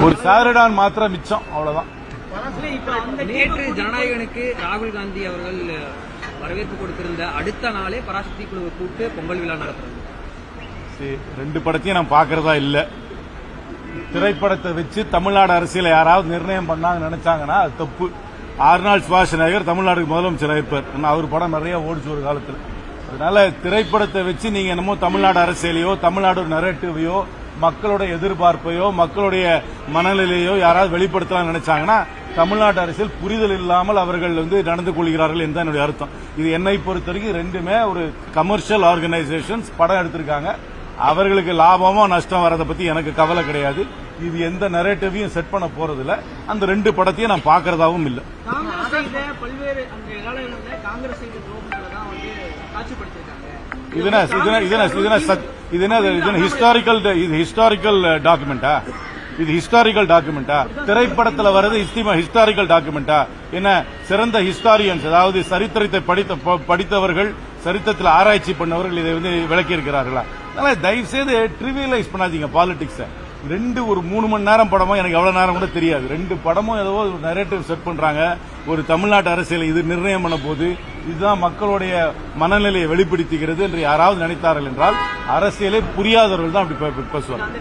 ஒரு சாரடான் மாத்திரம் மிச்சம், அவ்வளவுதான். நேற்று ஜனநாயகனுக்கு ராகுல் காந்தி அவர்கள் வரவேற்பு கொடுத்திருந்த அடுத்த நாளே பராசக்தி குழுவை கூப்பிட்டு பொங்கல் விழா நடத்துறாங்க. ரெண்டு படத்தையும் நான் பாக்குறதா இல்ல. திரைப்படத்தை வச்சு தமிழ்நாடு அரசியல யாராவது நிர்ணயம் பண்ணாங்க நினைச்சாங்கன்னா அது தப்பு. ஆர்னால்ட் ஷ்வார்ஸ்நெகர் தமிழ்நாடுக்கு முதலமைச்சர் ஆயிருப்பார். அவர் படம் நிறைய ஓடிச்சு ஒரு காலத்தில். அதனால திரைப்படத்தை வச்சு நீங்க என்னமோ தமிழ்நாடு அரசியலையோ தமிழ்நாடு நரேட்டிவையோ மக்களுடைய எதிர்பார்ப்பையோ மக்களுடைய மனநிலையோ யாராவது வெளிப்படுத்தலாம் நினைச்சாங்கன்னா தமிழ்நாட்டு அரசியல் புரிதல் இல்லாமல் அவர்கள் நடந்து கொள்கிறார்கள் என்று என்னுடைய அர்த்தம். இது என்னை பொறுத்த வரைக்கும் ரெண்டுமே ஒரு கமர்ஷியல் ஆர்கனைசேஷன்ஸ் படம் எடுத்திருக்காங்க. அவர்களுக்கு லாபமோ நஷ்டம் வரதை பத்தி எனக்கு கவலை கிடையாது. இது எந்த நரேட்டிவையும் செட் பண்ண போறதில்ல. அந்த ரெண்டு படத்தையும் நான் பாக்குறதாவும் இல்லை. ஹிஸ்டாரிக்கல் டாக்குமெண்டா? இது ஹிஸ்டாரிக்கல் டாக்குமெண்டா? திரைப்படத்தில் வர்றது ஹிஸ்டாரிக்கல் டாக்குமெண்டா? என்ன சிறந்த ஹிஸ்டாரியன்ஸ், அதாவது சரித்திரத்தை படித்தவர்கள், சரித்திரத்தில் ஆராய்ச்சி பண்ணவர்கள் இதை விளக்கி இருக்கிறார்களா? அதனால தயவு செய்து ட்ரிவியலைஸ் பண்ணாதீங்க பாலிடிக்ஸை. ஒரு 3 மணி நேரம் படமும் எனக்கு எவ்வளவு நேரம் கூட தெரியாது. 2 படமும் ஏதோ நரேட்டிவ் செட் பண்றாங்க. ஒரு தமிழ்நாட்டு அரசியல் இது நிர்ணயம் பண்ண போது இதுதான் மக்களுடைய மனநிலையை வெளிப்படுத்துகிறது என்று யாராவது நினைத்தார்கள் என்றால் அரசியலே புரியாதவர்கள் தான் அப்படி பேசுவாங்க.